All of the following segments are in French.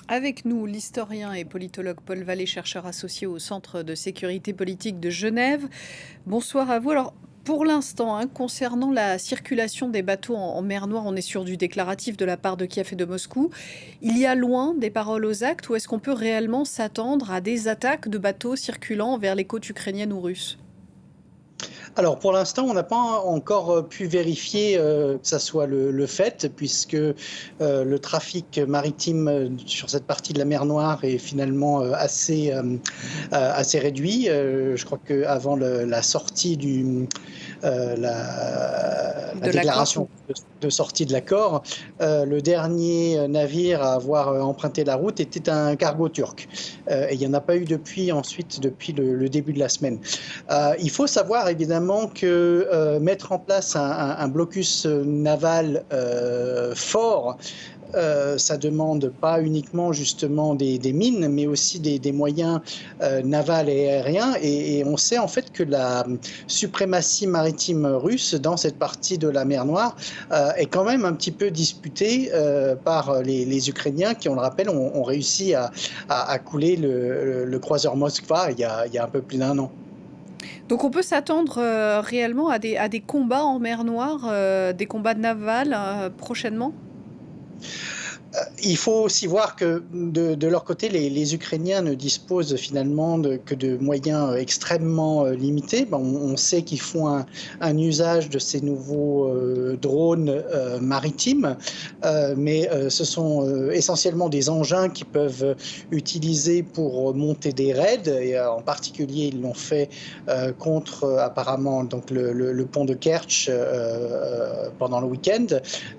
Avec nous, l'historien et politologue Paul Vallée, chercheur associé au Centre de sécurité politique de Genève. Bonsoir à vous. Alors, pour l'instant, concernant la circulation des bateaux en mer Noire, on est sur du déclaratif de la part de Kiev et de Moscou. Il y a loin des paroles aux actes, ou est-ce qu'on peut réellement s'attendre à des attaques de bateaux circulant vers les côtes ukrainiennes ou russes? Alors pour l'instant, on n'a pas encore pu vérifier que ça soit le fait, puisque le trafic maritime sur cette partie de la mer Noire est finalement assez réduit. Je crois qu'avant la sortie la De l'accord? déclaration de sortie de l'accord, le dernier navire à avoir emprunté la route était un cargo turc. Et il n'y en a pas eu depuis le début de la semaine. Il faut savoir évidemment que mettre en place un blocus naval fort, ça demande pas uniquement justement des mines, mais aussi des moyens navals et aériens. Et on sait en fait que la suprématie maritime russe dans cette partie de la mer Noire est quand même un petit peu disputée par les Ukrainiens qui, on le rappelle, ont réussi à couler le croiseur Moskva il y a un peu plus d'1 an. Donc on peut s'attendre réellement à des combats en mer Noire, des combats navals prochainement? Il faut aussi voir que de leur côté, les Ukrainiens ne disposent finalement que de moyens extrêmement limités. Bon, on sait qu'ils font un usage de ces nouveaux drones maritimes, mais ce sont essentiellement des engins qui peuvent utiliser pour monter des raids, et en particulier ils l'ont fait contre apparemment donc le pont de Kerch pendant le week-end.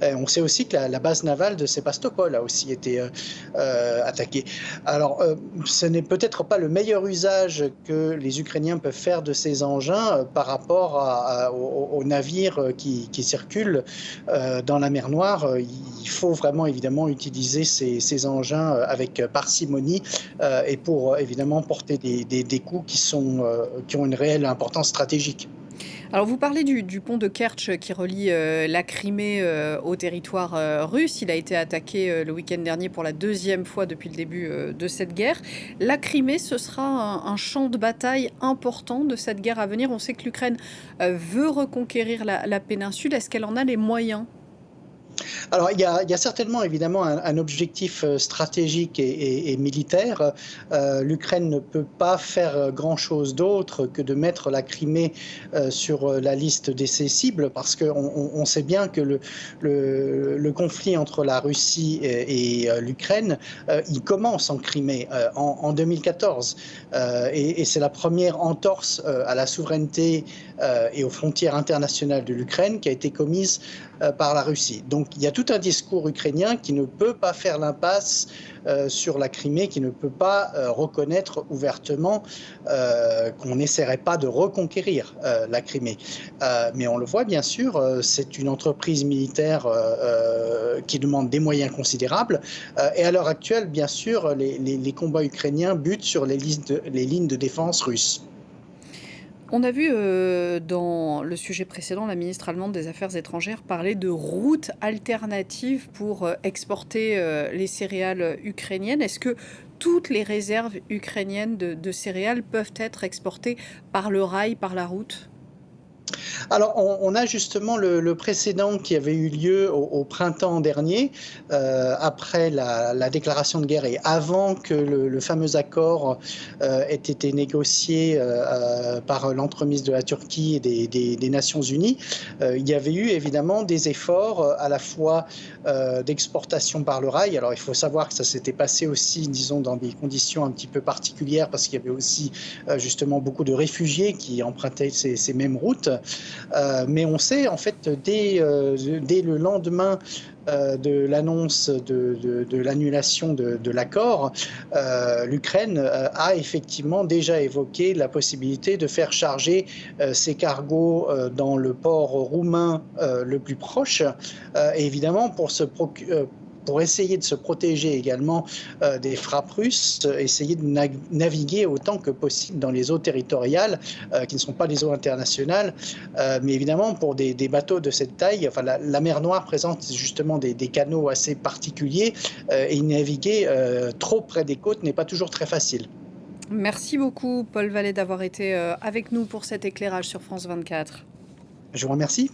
On sait aussi que la base navale de Sébastopol a aussi été attaquée. Alors, ce n'est peut-être pas le meilleur usage que les Ukrainiens peuvent faire de ces engins par rapport aux navires qui circulent dans la mer Noire. Il faut vraiment évidemment utiliser ces engins avec parcimonie et pour évidemment porter des coups qui ont une réelle importance stratégique. Alors vous parlez du pont de Kertch qui relie, la Crimée, au territoire, russe. Il a été attaqué, le week-end dernier pour la deuxième fois depuis le début, de cette guerre. La Crimée, ce sera un champ de bataille important de cette guerre à venir. On sait que l'Ukraine, veut reconquérir la péninsule. Est-ce qu'elle en a les moyens? Alors, il y a certainement évidemment un objectif stratégique et militaire. L'Ukraine ne peut pas faire grand-chose d'autre que de mettre la Crimée sur la liste de ses cibles, parce qu'on sait bien que le conflit entre la Russie et l'Ukraine, il commence en Crimée en 2014. Et c'est la première entorse à la souveraineté et aux frontières internationales de l'Ukraine qui a été commise par la Russie. Donc il y a tout un discours ukrainien qui ne peut pas faire l'impasse sur la Crimée, qui ne peut pas reconnaître ouvertement qu'on n'essaierait pas de reconquérir la Crimée. Mais on le voit bien sûr, c'est une entreprise militaire qui demande des moyens considérables. Et à l'heure actuelle, bien sûr, les combats ukrainiens butent sur les lignes de défense russes. On a vu, dans le sujet précédent, la ministre allemande des Affaires étrangères parler de routes alternatives pour, exporter, les céréales, ukrainiennes. Est-ce que toutes les réserves ukrainiennes de céréales peuvent être exportées par le rail, par la route? Alors, on a justement le précédent qui avait eu lieu au printemps dernier, après la déclaration de guerre et avant que le fameux accord ait été négocié par l'entremise de la Turquie et des Nations Unies. Il y avait eu évidemment des efforts à la fois d'exportation par le rail. Alors, il faut savoir que ça s'était passé aussi, disons, dans des conditions un petit peu particulières, parce qu'il y avait aussi justement beaucoup de réfugiés qui empruntaient ces mêmes routes. Mais on sait en fait dès le lendemain de l'annonce de l'annulation de l'accord, l'Ukraine a effectivement déjà évoqué la possibilité de faire charger ses cargos dans le port roumain le plus proche. Et évidemment, pour essayer de se protéger également des frappes russes, essayer de naviguer autant que possible dans les eaux territoriales qui ne sont pas des eaux internationales. Mais évidemment, pour des bateaux de cette taille, enfin, la mer Noire présente justement des canaux assez particuliers et naviguer trop près des côtes n'est pas toujours très facile. Merci beaucoup, Paul Vallée, d'avoir été avec nous pour cet éclairage sur France 24. Je vous remercie.